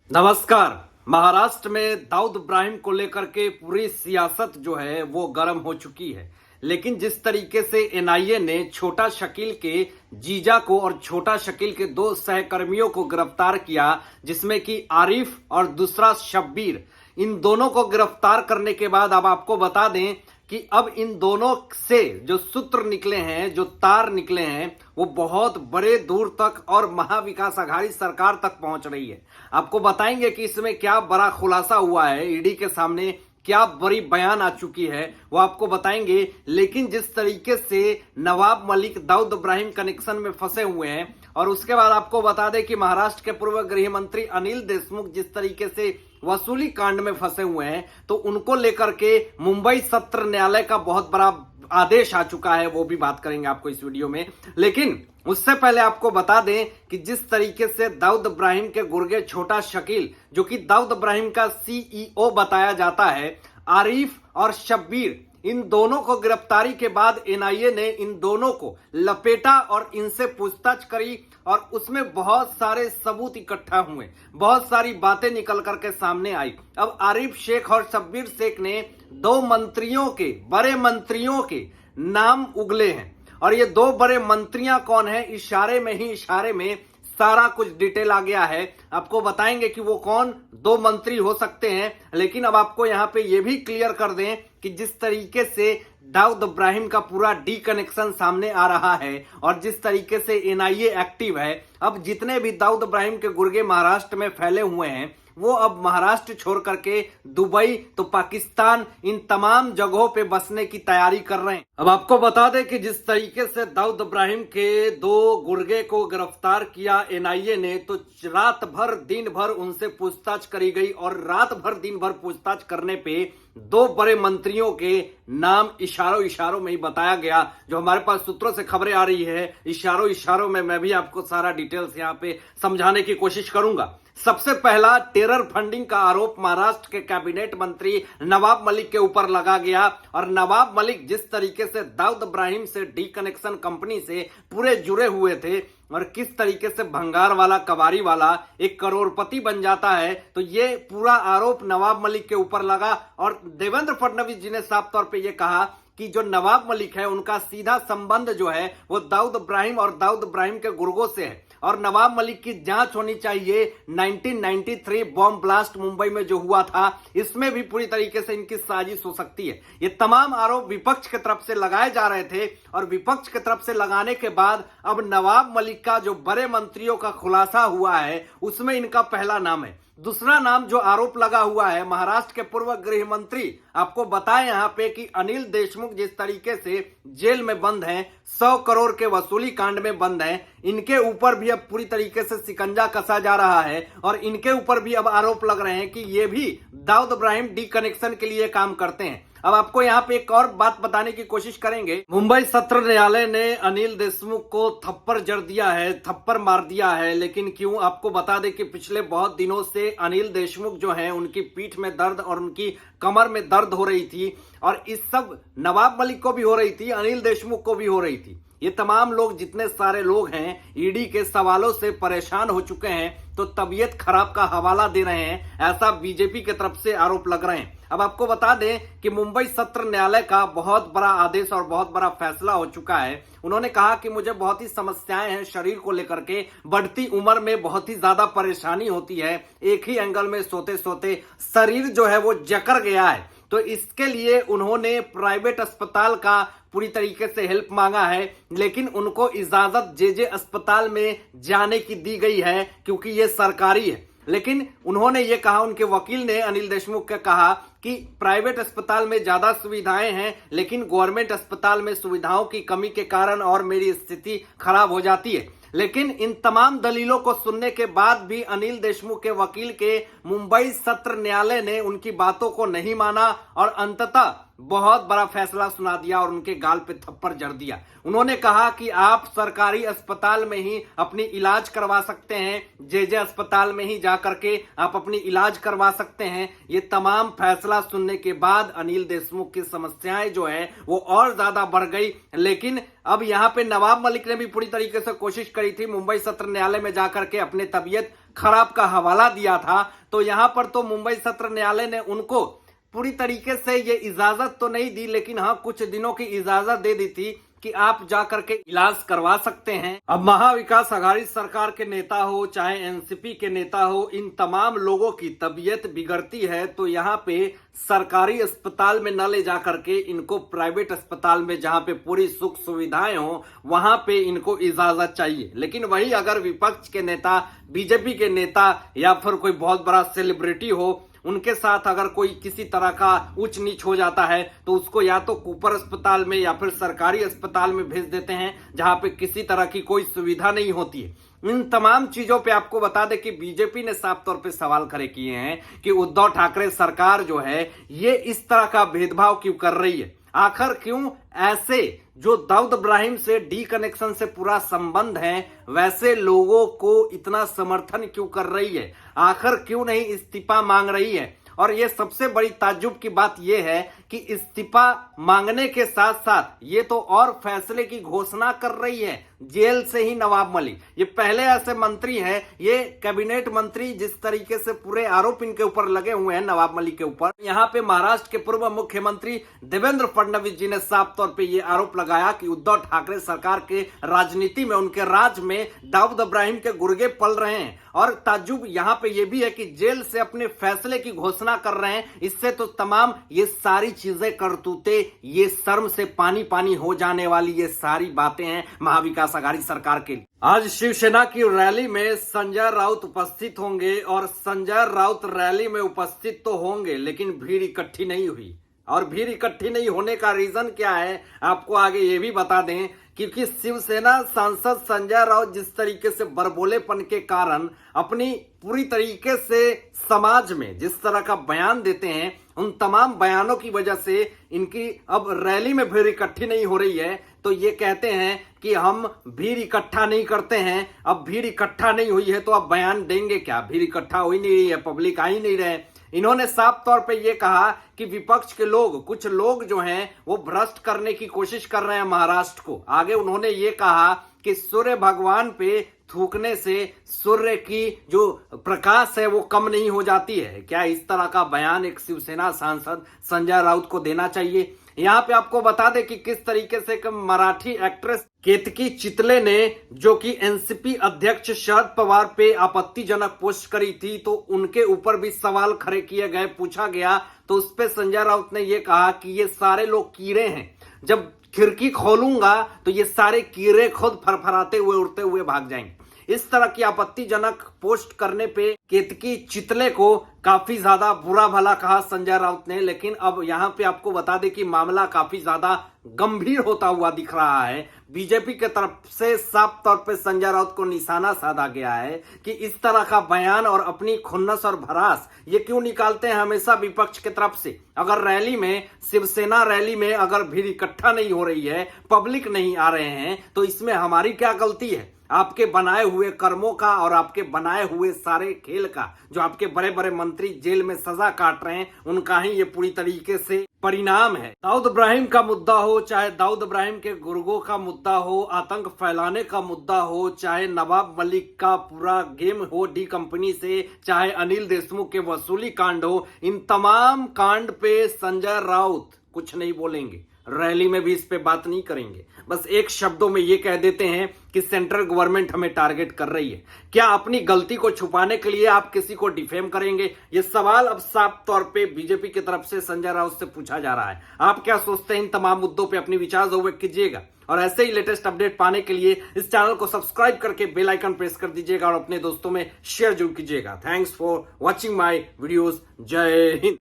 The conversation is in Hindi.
नमस्कार। महाराष्ट्र में दाऊद इब्राहिम को लेकर के पूरी सियासत जो है वो गर्म हो चुकी है। लेकिन जिस तरीके से एनआईए ने छोटा शकील के जीजा को और छोटा शकील के दो सहकर्मियों को गिरफ्तार किया, जिसमें कि आरिफ और दूसरा शब्बीर, इन दोनों को गिरफ्तार करने के बाद अब आपको बता दें कि अब इन दोनों से जो सूत्र निकले हैं, जो तार निकले हैं, वो बहुत बड़े दूर तक और महाविकास आघाड़ी सरकार तक पहुंच रही है। आपको बताएंगे कि इसमें क्या बड़ा खुलासा हुआ है, ईडी के सामने क्या बड़ी बयान आ चुकी है वो आपको बताएंगे। लेकिन जिस तरीके से नवाब मलिक दाऊद इब्राहिम कनेक्शन में फंसे हुए हैं, और उसके बाद आपको बता दें कि महाराष्ट्र के पूर्व गृह मंत्री अनिल देशमुख जिस तरीके से वसूली कांड में फंसे हुए हैं, तो उनको लेकर के मुंबई सत्र न्यायालय का बहुत बड़ा आदेश आ चुका है, वो भी बात करेंगे आपको इस वीडियो में। लेकिन उससे पहले आपको बता दें कि जिस तरीके से दाऊद इब्राहिम के गुर्गे छोटा शकील, जो कि दाऊद इब्राहिम का सीईओ बताया जाता है, आरिफ और शब्बीर, इन दोनों को गिरफ्तारी के बाद एनआईए ने इन दोनों को लपेटा और इनसे पूछताछ करी, और उसमें बहुत सारे सबूत इकट्ठा हुए, बहुत सारी बातें निकल करके सामने आई। अब आरिफ शेख और शब्बीर शेख ने दो मंत्रियों के, बड़े मंत्रियों के नाम उगले हैं, और ये दो बड़े मंत्रियां कौन है, इशारे में ही इशारे में सारा कुछ डिटेल आ गया है। आपको बताएंगे कि वो कौन दो मंत्री हो सकते हैं। लेकिन अब आपको यहां पे ये भी क्लियर कर दें कि जिस तरीके से दाऊद इब्राहिम का पूरा डी कनेक्शन सामने आ रहा है और जिस तरीके से एनआईए एक्टिव है, अब जितने भी दाऊद इब्राहिम के गुर्गे महाराष्ट्र में फैले हुए हैं, वो अब महाराष्ट्र छोड़ करके दुबई तो पाकिस्तान, इन तमाम जगहों पे बसने की तैयारी कर रहे हैं। अब आपको बता दें कि जिस तरीके से दाऊद इब्राहिम के दो गुर्गे को गिरफ्तार किया एनआईए ने, तो रात भर दिन भर उनसे पूछताछ करी गई, और रात भर दिन भर पूछताछ करने पे दो बड़े मंत्रियों के नाम इशारों इशारों में ही बताया गया। जो हमारे पास सूत्रों से खबरें आ रही है, इशारों इशारों में मैं भी आपको सारा डिटेल्स यहाँ पे समझाने की कोशिश करूंगा। सबसे पहला, टेरर फंडिंग का आरोप महाराष्ट्र के कैबिनेट मंत्री नवाब मलिक के ऊपर लगा गया, और नवाब मलिक जिस तरीके से दाऊद इब्राहिम से डी कनेक्शन कंपनी से पूरे जुड़े हुए थे, और किस तरीके से भंगार वाला, कबाड़ी वाला एक करोड़पति बन जाता है, तो ये पूरा आरोप नवाब मलिक के ऊपर लगा। और देवेंद्र फडणवीस जी ने साफ तौर पे ये कहा कि जो नवाब मलिक है उनका सीधा संबंध जो है वो दाऊद इब्राहिम और दाऊद इब्राहिम के गुर्गों से है, और नवाब मलिक की जांच होनी चाहिए। 1993 बॉम्ब ब्लास्ट मुंबई में जो हुआ था, इसमें भी पूरी तरीके से इनकी साजिश हो सकती है। ये तमाम आरोप विपक्ष की तरफ से लगाए जा रहे थे, और विपक्ष की तरफ से लगाने के बाद अब नवाब मलिक का जो बड़े मंत्रियों का खुलासा हुआ है, उसमें इनका पहला नाम है। दूसरा नाम जो आरोप लगा हुआ है, महाराष्ट्र के पूर्व गृह मंत्री, आपको बताएं यहां पे कि अनिल देशमुख जिस तरीके से जेल में बंद हैं, 100 करोड़ के वसूली कांड में बंद हैं, इनके ऊपर भी अब पूरी तरीके से शिकंजा कसा जा रहा है, और इनके ऊपर भी अब आरोप लग रहे हैं कि ये भी दाऊद इब्राहिम डी कनेक्शन के लिए काम करते हैं। अब आपको यहाँ पे एक और बात बताने की कोशिश करेंगे। मुंबई सत्र न्यायालय ने अनिल देशमुख को थप्पड़ जड़ दिया है, थप्पड़ मार दिया है। लेकिन क्यों, आपको बता दें कि पिछले बहुत दिनों से अनिल देशमुख जो हैं, उनकी पीठ में दर्द और उनकी कमर में दर्द हो रही थी, और इस सब नवाब मलिक को भी हो रही थी, अनिल देशमुख को भी हो रही थी। ये तमाम लोग, जितने सारे लोग हैं, ईडी के सवालों से परेशान हो चुके हैं, तो तबीयत खराब का हवाला दे रहे हैं, ऐसा बीजेपी की तरफ से आरोप लग रहे हैं। अब आपको बता दें कि मुंबई सत्र न्यायालय का बहुत बड़ा आदेश और बहुत बड़ा फैसला हो चुका है। उन्होंने कहा कि मुझे बहुत ही समस्याएं हैं शरीर को लेकर के, बढ़ती उम्र में बहुत ही ज्यादा परेशानी होती है, एक ही एंगल में सोते सोते शरीर जो है वो जकड़ गया है, तो इसके लिए उन्होंने प्राइवेट अस्पताल का पूरी तरीके से हेल्प मांगा है। लेकिन उनको इजाजत जेजे अस्पताल में जाने की दी गई है, क्योंकि ये सरकारी है। लेकिन उन्होंने ये कहा, उनके वकील ने अनिल देशमुख का कहा कि प्राइवेट अस्पताल में ज्यादा सुविधाएं हैं, लेकिन गवर्नमेंट अस्पताल में सुविधाओं की कमी के कारण और मेरी स्थिति खराब हो जाती है। लेकिन इन तमाम दलीलों को सुनने के बाद भी अनिल देशमुख के वकील के मुंबई सत्र न्यायालय ने उनकी बातों को नहीं माना, और अंततः बहुत बड़ा फैसला सुना दिया और उनके गाल पे थप्पड़ जड़ दिया। उन्होंने कहा कि आप सरकारी अस्पताल में ही अपनी इलाज करवा सकते हैं, जे अस्पताल में ही जाकर के आप अपनी इलाज करवा सकते हैं। ये तमाम फैसला सुनने के बाद अनिल देशमुख की समस्याएं जो है वो और ज्यादा बढ़ गई। लेकिन अब यहां पे नवाब मलिक ने भी पूरी तरीके से कोशिश करी थी, मुंबई सत्र न्यायालय में जाकर के अपने तबीयत खराब का हवाला दिया था। तो यहां पर तो मुंबई सत्र न्यायालय ने उनको पूरी तरीके से ये इजाजत तो नहीं दी, लेकिन हाँ कुछ दिनों की इजाजत दे दी थी कि आप जाकर के इलाज करवा सकते हैं। अब महाविकास अघाड़ी सरकार के नेता हो चाहे एनसीपी के नेता हो, इन तमाम लोगों की तबीयत बिगड़ती है तो यहाँ पे सरकारी अस्पताल में न ले जाकर के इनको प्राइवेट अस्पताल में, जहां पे पूरी सुख सुविधाएं हो, वहां पे इनको इजाजत चाहिए। लेकिन वही अगर विपक्ष के नेता, बीजेपी के नेता या फिर कोई बहुत बड़ा सेलिब्रिटी हो, उनके साथ अगर कोई किसी तरह का उच्च नीच हो जाता है तो उसको या तो कूपर अस्पताल में या फिर सरकारी अस्पताल में भेज देते हैं, जहां पे किसी तरह की कोई सुविधा नहीं होती है। इन तमाम चीजों पे आपको बता दें कि बीजेपी ने साफ तौर पे सवाल खड़े किए हैं कि उद्धव ठाकरे सरकार जो है ये इस तरह का भेदभाव क्यों कर रही है। आखिर क्यों ऐसे जो दाऊद इब्राहिम से डी कनेक्शन से पूरा संबंध है वैसे लोगों को इतना समर्थन क्यों कर रही है, आखिर क्यों नहीं इस्तीफा मांग रही है। और ये सबसे बड़ी ताज्जुब की बात यह है कि इस्तीफा मांगने के साथ साथ ये तो और फैसले की घोषणा कर रही है जेल से ही नवाब मलिक। ये पहले ऐसे मंत्री हैं, ये कैबिनेट मंत्री, जिस तरीके से पूरे आरोप इनके ऊपर लगे हुए हैं नवाब मलिक के ऊपर। यहाँ पे महाराष्ट्र के पूर्व मुख्यमंत्री देवेंद्र फडणवीस जी ने साफ तौर पे ये आरोप लगाया कि उद्धव ठाकरे सरकार के राजनीति में, उनके राज में दाऊद इब्राहिम के गुर्गे पल रहे हैं। और ताज्जुब यहाँ पे ये भी है कि जेल से अपने फैसले की घोषणा कर रहे हैं। इससे तो तमाम ये सारी चीजें, करतूते, ये शर्म से पानी पानी हो जाने वाली ये सारी बातें हैं महाविकास अघाड़ी सरकार के लिए। आज शिवसेना की रैली में संजय राउत उपस्थित होंगे और संजय राउत रैली में उपस्थित तो होंगे लेकिन भीड़ इकट्ठी नहीं हुई। और भीड़ इकट्ठी नहीं होने का रीजन क्या है आपको आगे ये भी बता दें, क्योंकि शिवसेना सांसद संजय राउत जिस तरीके से बरबोलेपन के कारण अपनी पूरी तरीके से समाज में जिस तरह का बयान देते हैं, उन तमाम बयानों की वजह से इनकी अब रैली में भीड़ इकट्ठी नहीं हो रही है। तो ये कहते हैं कि हम भीड़ इकट्ठा नहीं करते हैं। अब भीड़ इकट्ठा नहीं हुई है तो अब बयान देंगे क्या, भीड़ इकट्ठा हो ही नहीं रही है, पब्लिक आ ही नहीं रहे। इन्होंने साफ तौर पे ये कहा कि विपक्ष के लोग, कुछ लोग जो हैं वो भ्रष्ट करने की कोशिश कर रहे हैं महाराष्ट्र को। आगे उन्होंने ये कहा कि सूर्य भगवान पे थूकने से सूर्य की जो प्रकाश है वो कम नहीं हो जाती है। क्या इस तरह का बयान एक शिवसेना सांसद संजय राउत को देना चाहिए? यहाँ पे आपको बता दें कि किस तरीके से एक मराठी एक्ट्रेस केतकी चितले ने, जो कि एनसीपी अध्यक्ष शरद पवार पे आपत्तिजनक पोस्ट करी थी, तो उनके ऊपर भी सवाल खड़े किए गए, पूछा गया। तो उस पे संजय राउत ने ये कहा कि ये सारे लोग कीड़े हैं, जब खिड़की खोलूंगा तो ये सारे कीड़े खुद फरफराते हुए उड़ते हुए भाग जाएंगे। इस तरह की आपत्तिजनक पोस्ट करने पे केतकी चितले को काफी ज्यादा बुरा भला कहा संजय राउत ने। लेकिन अब यहाँ पे आपको बता दें कि मामला काफी ज्यादा गंभीर होता हुआ दिख रहा है। बीजेपी के तरफ से साफ तौर पे संजय राउत को निशाना साधा गया है कि इस तरह का बयान और अपनी खुन्नस और भड़ास ये क्यों निकालते हैं हमेशा विपक्ष के तरफ से। अगर रैली में, शिवसेना रैली में अगर भीड़ इकट्ठा नहीं हो रही है, पब्लिक नहीं आ रहे हैं, तो इसमें हमारी क्या गलती है? आपके बनाए हुए कर्मों का और आपके बनाए हुए सारे खेल का, जो आपके बड़े बड़े मंत्री जेल में सजा काट रहे हैं, उनका ही ये पूरी तरीके से परिणाम है। दाऊद इब्राहिम का मुद्दा हो, चाहे दाऊद इब्राहिम के गुर्गों का मुद्दा हो, आतंक फैलाने का मुद्दा हो, चाहे नवाब मलिक का पूरा गेम हो डी कंपनी से, चाहे अनिल देशमुख के वसूली कांड हो, इन तमाम कांड पे संजय राउत कुछ नहीं बोलेंगे। रैली में भी इस पे बात नहीं करेंगे। बस एक शब्दों में ये कह देते हैं कि सेंट्रल गवर्नमेंट हमें टारगेट कर रही है। क्या अपनी गलती को छुपाने के लिए आप किसी को डिफेम करेंगे? ये सवाल अब साफ तौर पे बीजेपी की तरफ से संजय राउत से पूछा जा रहा है। आप क्या सोचते हैं? इन तमाम मुद्दों पे अपनी विचार जरूर व्यक्त कीजिएगा और ऐसे ही लेटेस्ट अपडेट पाने के लिए इस चैनल को सब्सक्राइब करके बेल आइकन प्रेस कर दीजिएगा और अपने दोस्तों में शेयर जरूर कीजिएगा। Thanks for watching my videos. जय हिंद।